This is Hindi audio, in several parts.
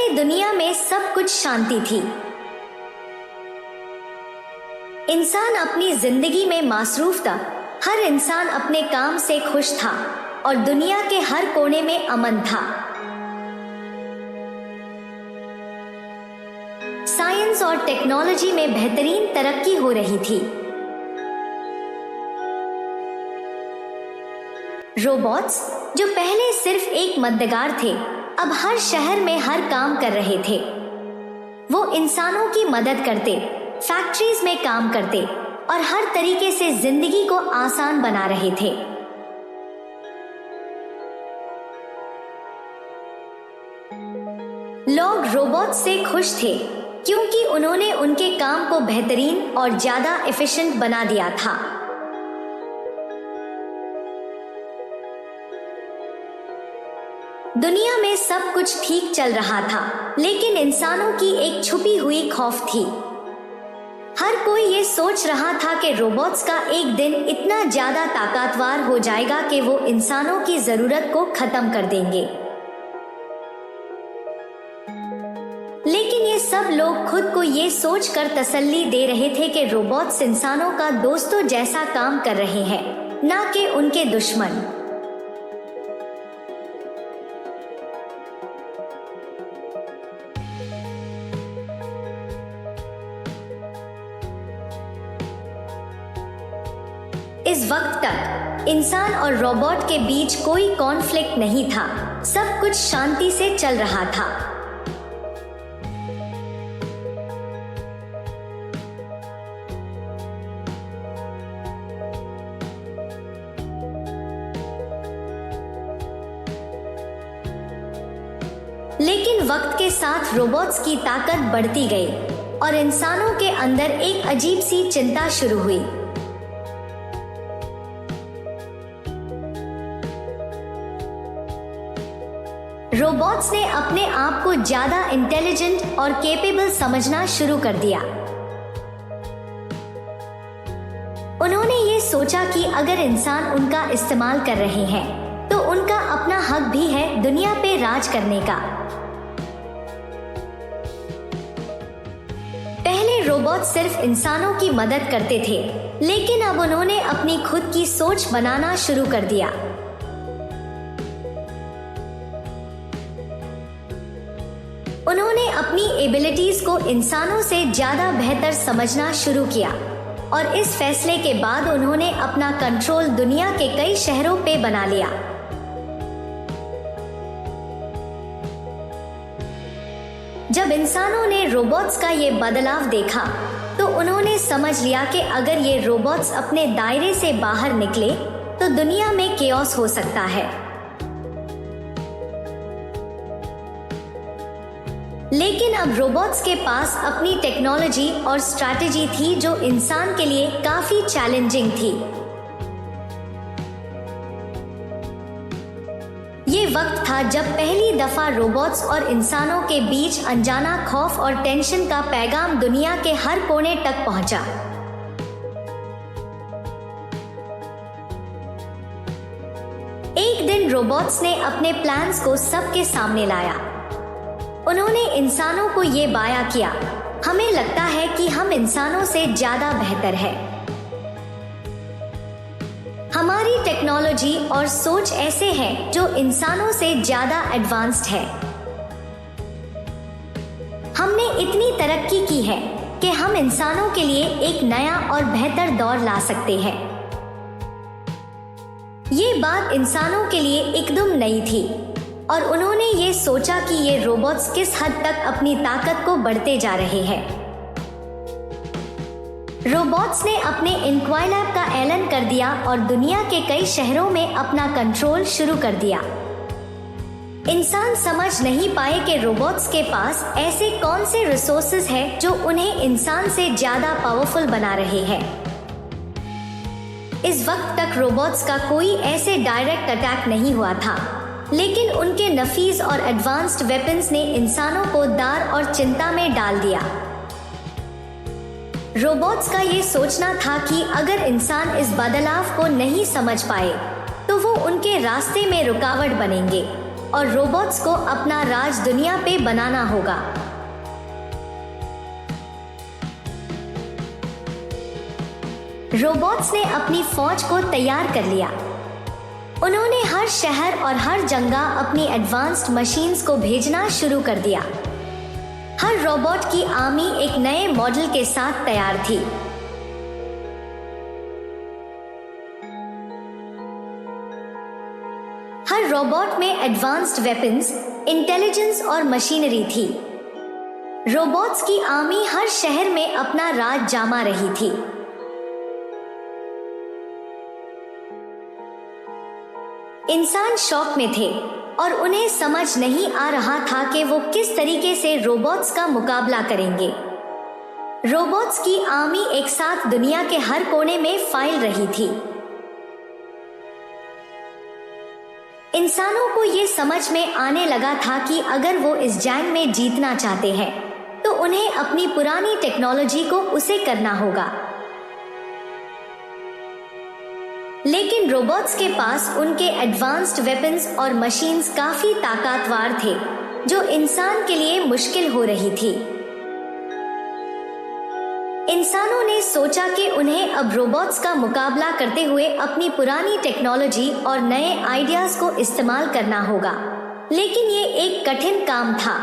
पहले दुनिया में सब कुछ शांति थी। इंसान अपनी जिंदगी में मसरूफ था। हर इंसान अपने काम से खुश था और दुनिया के हर कोने में अमन था। साइंस और टेक्नोलॉजी में बेहतरीन तरक्की हो रही थी। रोबोट्स, जो पहले सिर्फ एक मददगार थे, अब हर शहर में हर काम कर रहे थे। वो इंसानों की मदद करते, फैक्ट्रीज में काम करते और हर तरीके से जिंदगी को आसान बना रहे थे। लोग रोबोट से खुश थे क्योंकि उन्होंने उनके काम को बेहतरीन और ज्यादा एफिशिएंट बना दिया था। दुनिया में सब कुछ ठीक चल रहा था, लेकिन इंसानों की एक छुपी हुई खौफ थी। हर कोई ये सोच रहा था कि रोबोट्स का एक दिन इतना ज्यादा ताकतवर हो जाएगा कि वो इंसानों की जरूरत को खत्म कर देंगे। लेकिन ये सब लोग खुद को ये सोचकर तसल्ली दे रहे थे कि रोबोट्स इंसानों का दोस्तों जैसा काम कर रहे हैं, ना कि उनके दुश्मन। इस वक्त तक इंसान और रोबोट के बीच कोई कॉन्फ्लिक्ट नहीं था। सब कुछ शांति से चल रहा था। लेकिन वक्त के साथ रोबोट्स की ताकत बढ़ती गई और इंसानों के अंदर एक अजीब सी चिंता शुरू हुई। रोबोट्स ने अपने आप को ज्यादा इंटेलिजेंट और कैपेबल समझना शुरू कर दिया। उन्होंने ये सोचा कि अगर इंसान उनका इस्तेमाल कर रहे हैं तो उनका अपना हक भी है दुनिया पे राज करने का। पहले रोबोट सिर्फ इंसानों की मदद करते थे, लेकिन अब उन्होंने अपनी खुद की सोच बनाना शुरू कर दिया। उन्होंने अपनी एबिलिटीज को इंसानों से ज्यादा बेहतर समझना शुरू किया और इस फैसले के बाद उन्होंने अपना कंट्रोल दुनिया के कई शहरों पे बना लिया। जब इंसानों ने रोबोट्स का ये बदलाव देखा तो उन्होंने समझ लिया कि अगर ये रोबोट्स अपने दायरे से बाहर निकले तो दुनिया में केओस हो सकता है। लेकिन अब रोबोट्स के पास अपनी टेक्नोलॉजी और स्ट्रैटेजी थी जो इंसान के लिए काफी चैलेंजिंग थी। ये वक्त था जब पहली दफा रोबोट्स और इंसानों के बीच अनजाना खौफ और टेंशन का पैगाम दुनिया के हर कोने तक पहुंचा। एक दिन रोबोट्स ने अपने प्लान्स को सबके सामने लाया। उन्होंने इंसानों को ये बयां किया, हमें लगता है कि हम इंसानों से ज्यादा बेहतर है। हमारी टेक्नोलॉजी और सोच ऐसे हैं जो इंसानों से ज्यादा एडवांस्ड है। हमने इतनी तरक्की की है कि हम इंसानों के लिए एक नया और बेहतर दौर ला सकते हैं। ये बात इंसानों के लिए एकदम नई थी और उन्होंने ये सोचा कि ये रोबोट्स किस हद तक अपनी ताकत को बढ़ते जा रहे हैं। रोबोट्स ने अपने इनक्वाइलाब का ऐलान कर दिया और दुनिया के कई शहरों में अपना कंट्रोल शुरू कर दिया। इंसान समझ नहीं पाए कि रोबोट्स के पास ऐसे कौन से रिसोर्सेज हैं जो उन्हें इंसान से ज्यादा पावरफुल बना रहे हैं। इस वक्त तक रोबोट्स का कोई ऐसे डायरेक्ट अटैक नहीं हुआ था, लेकिन उनके नफीस और एडवांस्ड वेपन्स ने इंसानों को डर और चिंता में डाल दिया। रोबोट्स का ये सोचना था कि अगर इंसान इस बदलाव को नहीं समझ पाए तो वो उनके रास्ते में रुकावट बनेंगे और रोबोट्स को अपना राज दुनिया पे बनाना होगा। रोबोट्स ने अपनी फौज को तैयार कर लिया। उन्होंने हर शहर और हर जगह अपनी एडवांस्ड मशीन्स को भेजना शुरू कर दिया। हर रोबोट की आर्मी एक नए मॉडल के साथ तैयार थी। हर रोबोट में एडवांस्ड वेपन्स, इंटेलिजेंस और मशीनरी थी। रोबोट्स की आर्मी हर शहर में अपना राज जमा रही थी। इंसान शॉक में थे और उन्हें समझ नहीं आ रहा था कि वो किस तरीके से रोबोट्स का मुकाबला करेंगे। रोबोट्स की आर्मी एक साथ दुनिया के हर कोने में फैल रही थी। इंसानों को ये समझ में आने लगा था कि अगर वो इस जंग में जीतना चाहते हैं तो उन्हें अपनी पुरानी टेक्नोलॉजी को उसे करना होगा। लेकिन रोबोट्स के पास उनके एडवांस्ड वेपन्स और मशीन्स काफी ताकतवर थे, जो इंसान के लिए मुश्किल हो रही थी। इंसानों ने सोचा कि उन्हें अब रोबोट्स का मुकाबला करते हुए अपनी पुरानी टेक्नोलॉजी और नए आइडियाज को इस्तेमाल करना होगा, लेकिन ये एक कठिन काम था।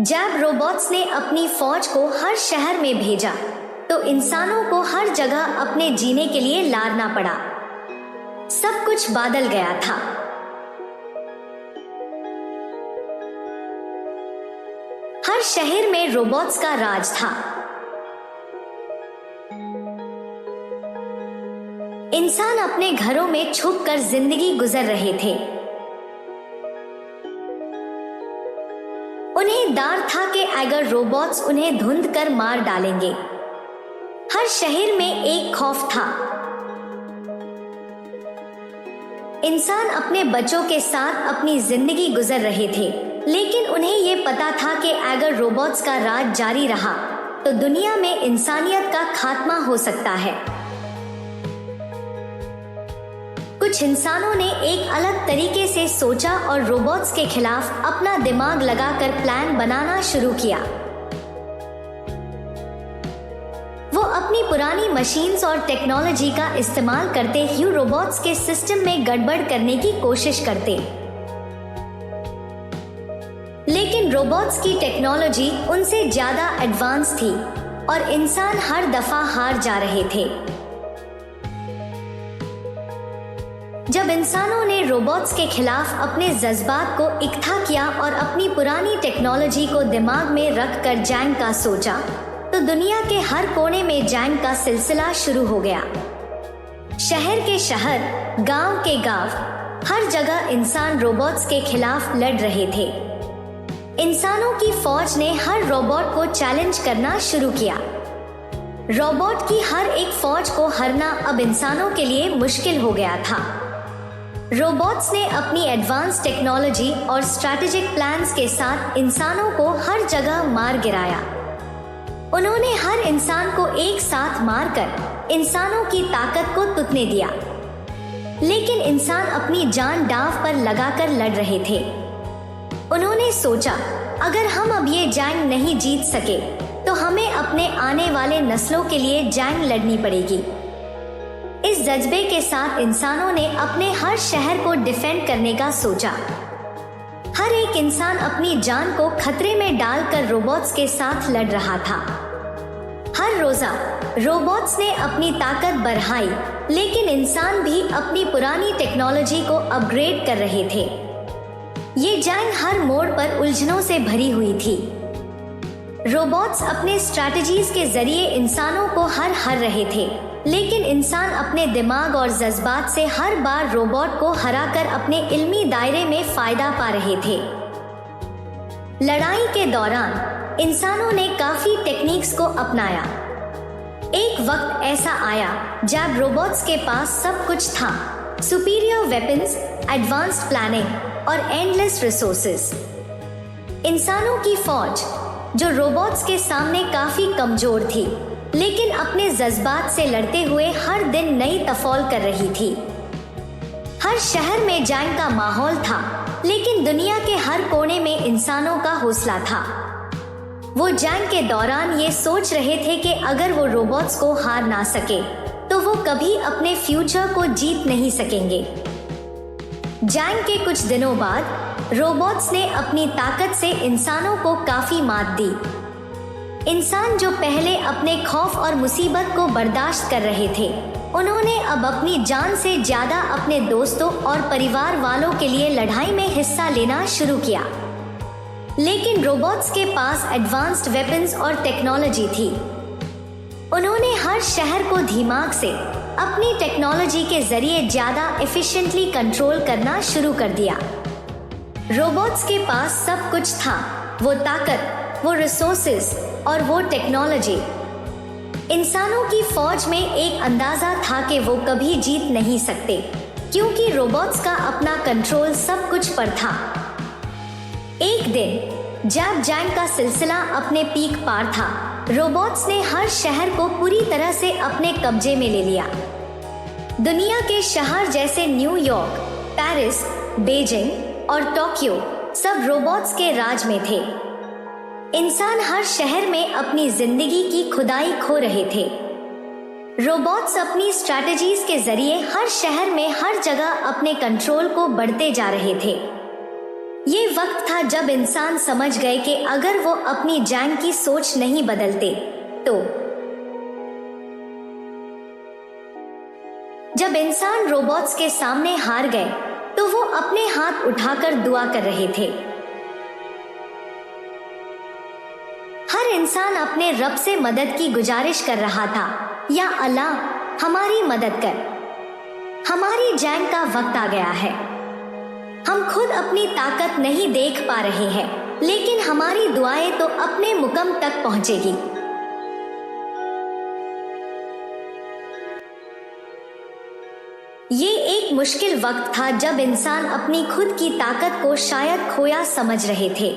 जब रोबोट्स ने अपनी फौज को हर शहर में भेजा तो इंसानों को हर जगह अपने जीने के लिए लड़ना पड़ा। सब कुछ बदल गया था। हर शहर में रोबोट्स का राज था। इंसान अपने घरों में छुपकर जिंदगी गुजार रहे थे। उन्हें डर था कि अगर रोबोट्स उन्हें ढूंढ कर मार डालेंगे। हर शहर में एक खौफ था। इंसान अपने बच्चों के साथ अपनी जिंदगी गुजार रहे थे, लेकिन उन्हें यह पता था कि अगर रोबोट्स का राज जारी रहा तो दुनिया में इंसानियत का खात्मा हो सकता है। कुछ इंसानों ने एक अलग तरीके से सोचा और रोबोट्स के खिलाफ अपना दिमाग लगाकर प्लान बनाना शुरू किया। वो अपनी पुरानी मशीन्स और टेक्नोलॉजी का इस्तेमाल करते हुए रोबोट्स के सिस्टम में गड़बड़ करने की कोशिश करते। लेकिन रोबोट्स की टेक्नोलॉजी उनसे ज्यादा एडवांस थी और इंसान हर दफा हार जा रहे थे। जब इंसानों ने रोबोट्स के खिलाफ अपने जज्बात को इकट्ठा किया और अपनी पुरानी टेक्नोलॉजी को दिमाग में रखकर जंग का सोचा, तो दुनिया के हर कोने में जंग का सिलसिला शुरू हो गया। शहर के शहर, गांव के गांव, हर जगह इंसान रोबोट्स के खिलाफ लड़ रहे थे। इंसानों की फौज ने हर रोबोट को चैलेंज करना शुरू किया। रोबोट की हर एक फौज को हराना अब इंसानों के लिए मुश्किल हो गया था। रोबोट्स ने अपनी एडवांस टेक्नोलॉजी और स्ट्रैटेजिक प्लान्स के साथ इंसानों को हर जगह मार गिराया। उन्होंने हर इंसान को एक साथ मारकर इंसानों की ताकत को टूटने दिया। लेकिन इंसान अपनी जान दांव पर लगाकर लड़ रहे थे। उन्होंने सोचा, अगर हम अब ये जंग नहीं जीत सके तो हमें अपने आने वाले नस्लों के लिए जंग लड़नी पड़ेगी। इस जज्बे के साथ इंसानों ने अपने हर शहर को डिफेंड करने का सोचा। हर एक इंसान अपनी जान को खतरे में डालकर रोबोट्स के साथ लड़ रहा था। हर रोजा रोबोट्स ने अपनी ताकत बढ़ाई, लेकिन इंसान भी अपनी पुरानी टेक्नोलॉजी को अपग्रेड कर रहे थे। ये जंग हर मोड़ पर उलझनों से भरी हुई थी। रोबोट्स अपने स्ट्रैटेजीज के जरिए इंसानों को हर रहे थे, लेकिन इंसान अपने दिमाग और जज्बात से हर बार रोबोट को हराकर अपने इल्मी दायरे में फायदा पा रहे थे। लड़ाई के दौरान इंसानों ने काफी टेक्निक्स को अपनाया। एक वक्त ऐसा आया जब रोबोट्स के पास सब कुछ था, सुपीरियर वेपन्स, एडवांस्ड प्लानिंग और एंडलेस रिसोर्सेज। इंसानों की फौज, जो रोबोट्स के सामने काफी कमजोर थी, लेकिन अपने जज्बात से लड़ते हुए हर दिन नई तफौल कर रही थी। हर शहर में जंग का माहौल था, लेकिन दुनिया के हर कोने में इंसानों का हौसला था। वो जंग के दौरान ये सोच रहे थे कि अगर वो रोबोट्स को हार ना सके तो वो कभी अपने फ्यूचर को जीत नहीं सकेंगे। जंग के कुछ दिनों बाद रोबोट्स ने अपनी ताकत से इंसानों को काफी मात दी। इंसान जो पहले अपने खौफ और मुसीबत को बर्दाश्त कर रहे थे, उन्होंने अब अपनी जान से ज्यादा अपने दोस्तों और परिवार वालों के लिए लड़ाई में हिस्सा लेना शुरू किया। लेकिन रोबोट्स के पास एडवांस्ड वेपन्स और टेक्नोलॉजी थी। उन्होंने हर शहर को दिमाग से अपनी टेक्नोलॉजी के जरिए ज्यादा एफिशिएंटली कंट्रोल करना शुरू कर दिया। रोबोट्स के पास सब कुछ था, वो ताकत, वो रिसोर्सेज और वो टेक्नोलॉजी। इंसानों की फौज में एक अंदाजा था कि वो कभी जीत नहीं सकते, क्योंकि रोबोट्स का अपना कंट्रोल सब कुछ पर था। एक दिन जब जंग का सिलसिला अपने पीक पार था, रोबोट्स ने हर शहर को पूरी तरह से अपने कब्जे में ले लिया। दुनिया के शहर जैसे न्यूयॉर्क, पेरिस, बीजिंग और टोक्यो सब रोबोट्स के राज में थे। इंसान हर शहर में अपनी जिंदगी की खुदाई खो रहे थे। रोबोट्स अपनी स्ट्रैटेजीज के जरिए हर शहर में हर जगह अपने कंट्रोल को बढ़ते जा रहे थे। ये वक्त था जब इंसान समझ गए कि अगर वो अपनी जंग की सोच नहीं बदलते तो जब इंसान रोबोट्स के सामने हार गए तो वो अपने हाथ उठाकर दुआ कर रहे थे। हर इंसान अपने रब से मदद की गुजारिश कर रहा था, या अल्लाह हमारी मदद कर, हमारी जंग का वक्त आ गया है। हम खुद अपनी ताकत नहीं देख पा रहे हैं, लेकिन हमारी दुआएं तो अपने मुकाम तक पहुंचेगी। ये एक मुश्किल वक्त था जब इंसान अपनी खुद की ताकत को शायद खोया समझ रहे थे,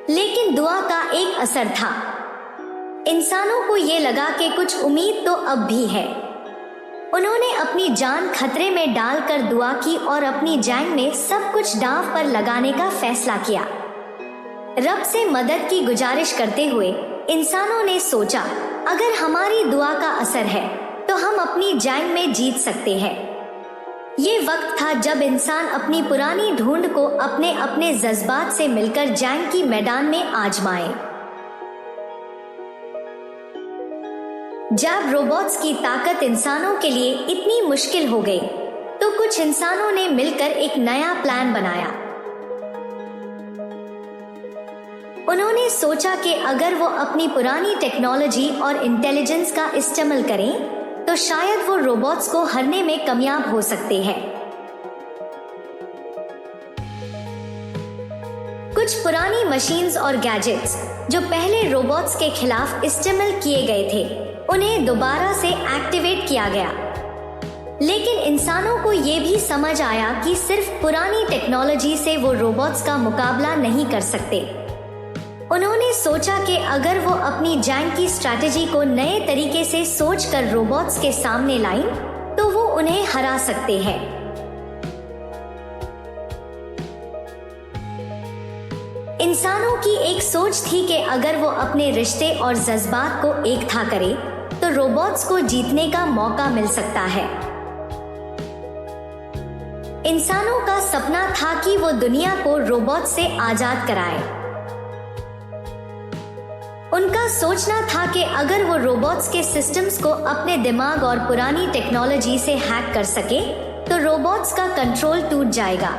लेकिन दुआ का एक असर था। इंसानों को ये लगा कि कुछ उम्मीद तो अब भी है। उन्होंने अपनी जान खतरे में डालकर दुआ की और अपनी जंग में सब कुछ दांव पर लगाने का फैसला किया। रब से मदद की गुजारिश करते हुए इंसानों ने सोचा, अगर हमारी दुआ का असर है तो हम अपनी जंग में जीत सकते हैं। ये वक्त था जब इंसान अपनी पुरानी ढूंढ को अपने अपने जज्बात से मिलकर जंग की मैदान में आजमाए। जब रोबोट्स की ताकत इंसानों के लिए इतनी मुश्किल हो गई, तो कुछ इंसानों ने मिलकर एक नया प्लान बनाया। उन्होंने सोचा कि अगर वो अपनी पुरानी टेक्नोलॉजी और इंटेलिजेंस का इस्तेमाल करें, तो शायद वो रोबोट्स को हराने में कामयाब हो सकते हैं। कुछ पुरानी मशीन्स और गैजेट्स जो पहले रोबोट्स के खिलाफ इस्तेमाल किए गए थे, उन्हें दोबारा से एक्टिवेट किया गया। लेकिन इंसानों को ये भी समझ आया कि सिर्फ पुरानी टेक्नोलॉजी से वो रोबोट्स का मुकाबला नहीं कर सकते। उन्होंने सोचा कि अगर वो अपनी जंग की स्ट्रैटेजी को नए तरीके से सोचकर रोबोट्स के सामने लाएं, तो वो उन्हें हरा सकते हैं। इंसानों की एक सोच थी कि अगर वो अपने रिश्ते और जज्बात को इकट्ठा करे, तो रोबोट्स को जीतने का मौका मिल सकता है। इंसानों का सपना था कि वो दुनिया को रोबोट से आजाद कराए। उनका सोचना था कि अगर वो रोबोट्स के सिस्टम्स को अपने दिमाग और पुरानी टेक्नोलॉजी से हैक कर सके, तो रोबोट्स का कंट्रोल टूट जाएगा।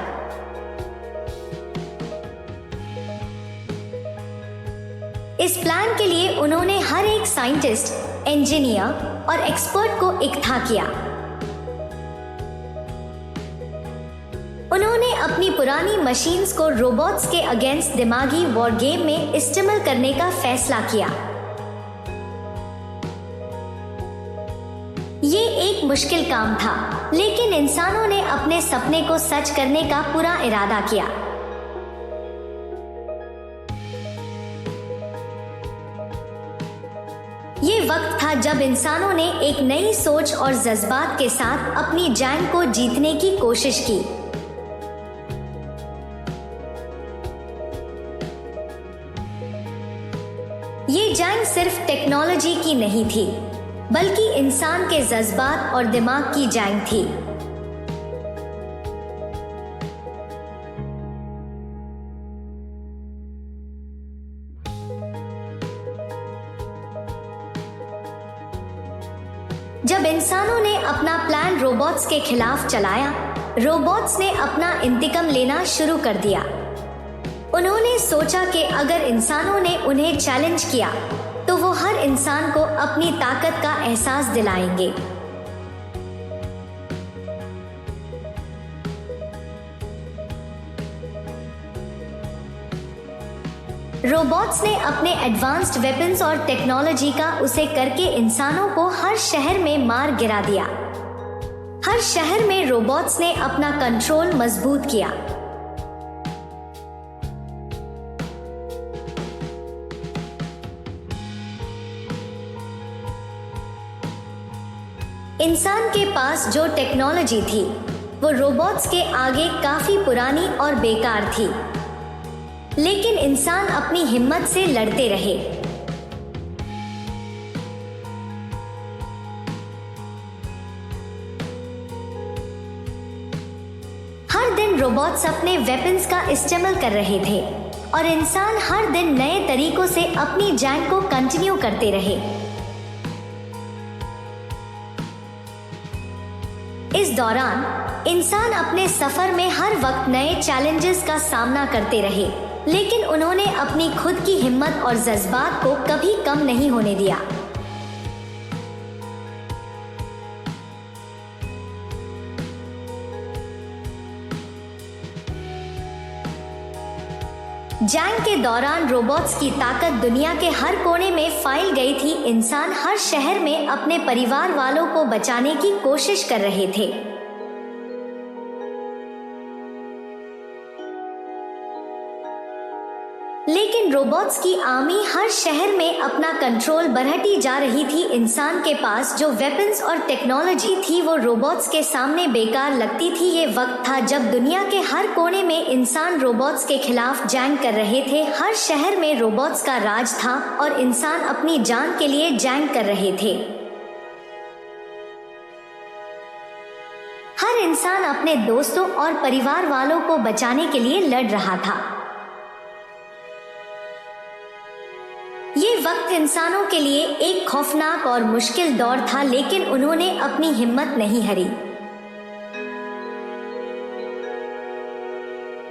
इस प्लान के लिए उन्होंने हर एक साइंटिस्ट, इंजीनियर और एक्सपर्ट को इकट्ठा किया। उन्होंने अपनी पुरानी मशीन्स को रोबोट्स के अगेंस्ट दिमागी वॉर गेम में इस्तेमाल करने का फैसला किया। ये एक मुश्किल काम था, लेकिन इंसानों ने अपने सपने को सच करने का पूरा इरादा किया। ये वक्त था जब इंसानों ने एक नई सोच और जज्बात के साथ अपनी जंग को जीतने की कोशिश की। ये जंग सिर्फ टेक्नोलॉजी की नहीं थी, बल्कि इंसान के जज्बात और दिमाग की जंग थी। जब इंसानों ने अपना प्लान रोबोट्स के खिलाफ चलाया, रोबोट्स ने अपना इंतकाम लेना शुरू कर दिया। उन्होंने सोचा कि अगर इंसानों ने उन्हें चैलेंज किया तो वो हर इंसान को अपनी ताकत का एहसास दिलाएंगे। रोबोट्स ने अपने एडवांस्ड वेपन्स और टेक्नोलॉजी का उसे करके इंसानों को हर शहर में मार गिरा दिया। हर शहर में रोबोट्स ने अपना कंट्रोल मजबूत किया। इंसान के पास जो टेक्नोलॉजी थी वो रोबोट्स के आगे काफी पुरानी और बेकार थी, लेकिन इंसान अपनी हिम्मत से लड़ते रहे। हर दिन रोबोट्स अपने वेपन्स का इस्तेमाल कर रहे थे और इंसान हर दिन नए तरीकों से अपनी जंग को कंटिन्यू करते रहे। इस दौरान इंसान अपने सफर में हर वक्त नए चैलेंजेस का सामना करते रहे, लेकिन उन्होंने अपनी खुद की हिम्मत और जज्बात को कभी कम नहीं होने दिया। जंग के दौरान रोबोट्स की ताकत दुनिया के हर कोने में फैल गई थी। इंसान हर शहर में अपने परिवार वालों को बचाने की कोशिश कर रहे थे। लेकिन रोबोट्स की आर्मी हर शहर में अपना कंट्रोल बढ़ाती जा रही थी। इंसान के पास जो वेपन्स और टेक्नोलॉजी थी वो रोबोट्स के सामने बेकार लगती थी। ये वक्त था जब दुनिया के हर कोने में इंसान रोबोट्स के खिलाफ जंग कर रहे थे। हर शहर में रोबोट्स का राज था और इंसान अपनी जान के लिए जंग कर रहे थे। हर इंसान अपने दोस्तों और परिवार वालों को बचाने के लिए लड़ रहा था। ये वक्त इंसानों के लिए एक खौफनाक और मुश्किल दौर था, लेकिन उन्होंने अपनी हिम्मत नहीं हारी।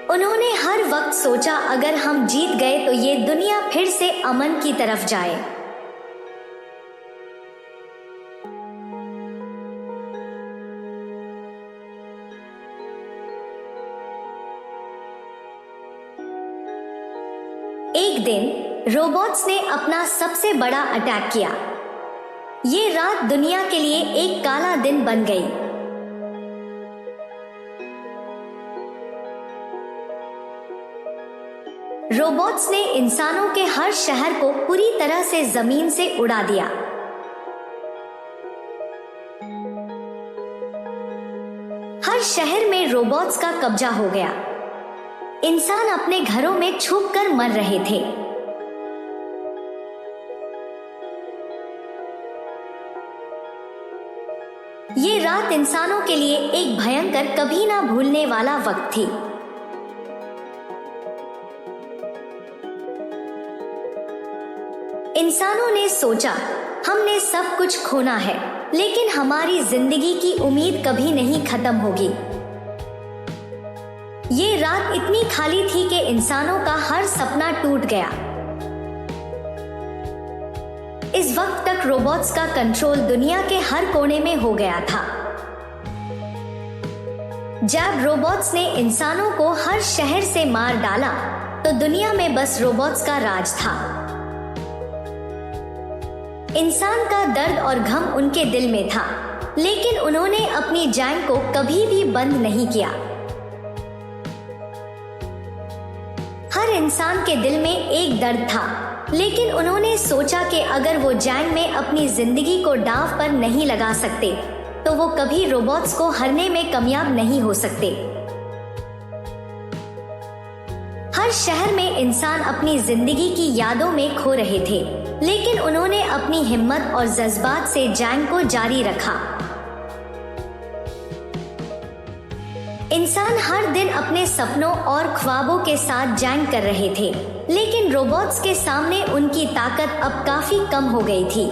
उन्होंने हर वक्त सोचा अगर हम जीत गए तो ये दुनिया फिर से अमन की तरफ जाए। एक दिन रोबोट्स ने अपना सबसे बड़ा अटैक किया। ये रात दुनिया के लिए एक काला दिन बन गई। रोबोट्स ने इंसानों के हर शहर को पूरी तरह से जमीन से उड़ा दिया। हर शहर में रोबोट्स का कब्जा हो गया। इंसान अपने घरों में छुपकर मर रहे थे। ये रात इंसानों के लिए एक भयंकर, कभी ना भूलने वाला वक्त थी। इंसानों ने सोचा हमने सब कुछ खोना है, लेकिन हमारी जिंदगी की उम्मीद कभी नहीं खत्म होगी। ये रात इतनी खाली थी कि इंसानों का हर सपना टूट गया। इस वक्त तक रोबोट्स का कंट्रोल दुनिया के हर कोने में हो गया था। जब रोबोट्स ने इंसानों को हर शहर से मार डाला तो दुनिया में बस रोबोट्स का राज था। इंसान का दर्द और गम उनके दिल में था, लेकिन उन्होंने अपनी जंग को कभी भी बंद नहीं किया। हर इंसान के दिल में एक दर्द था, लेकिन उन्होंने सोचा कि अगर वो जैंग में अपनी जिंदगी को दांव पर नहीं लगा सकते तो वो कभी रोबोट्स को हरने में कामयाब नहीं हो सकते। हर शहर में इंसान अपनी जिंदगी की यादों में खो रहे थे, लेकिन उन्होंने अपनी हिम्मत और जज्बात से जंग को जारी रखा। इंसान हर दिन अपने सपनों और ख्वाबों के साथ जंग कर रहे थे, लेकिन रोबोट्स के सामने उनकी ताकत अब काफी कम हो गई थी।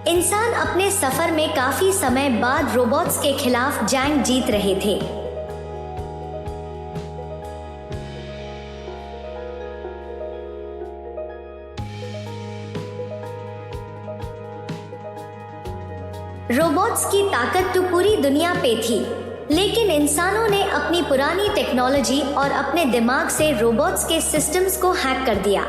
इंसान अपने सफर में काफी समय बाद रोबोट्स के खिलाफ जंग जीत रहे थे। रोबोट्स की ताकत तो पूरी दुनिया पे थी, लेकिन इंसानों ने अपनी पुरानी टेक्नोलॉजी और अपने दिमाग से रोबोट्स के सिस्टम्स को हैक कर दिया।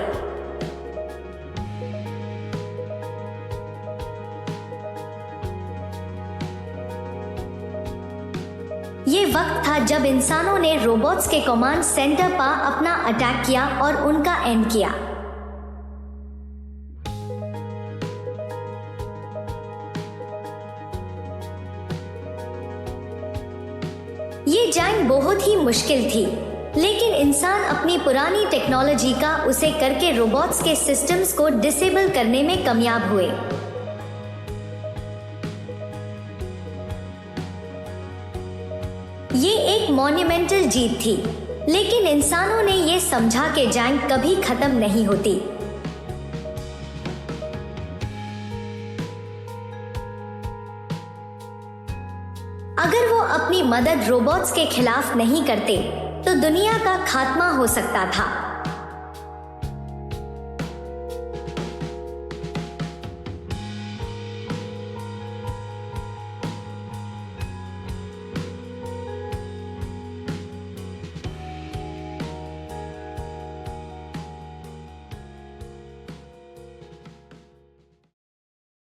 ये वक्त था जब इंसानों ने रोबोट्स के कमांड सेंटर पर अपना अटैक किया और उनका एंड किया। ये जंग बहुत ही मुश्किल थी, लेकिन इंसान अपनी पुरानी टेक्नोलॉजी का उसे करके रोबोट्स के सिस्टम्स को डिसेबल करने में कामयाब हुए। ये एक मॉन्यूमेंटल जीत थी, लेकिन इंसानों ने ये समझा कि जंग कभी खत्म नहीं होती। अगर वो अपनी मदद रोबोट्स के खिलाफ नहीं करते तो दुनिया का खात्मा हो सकता था।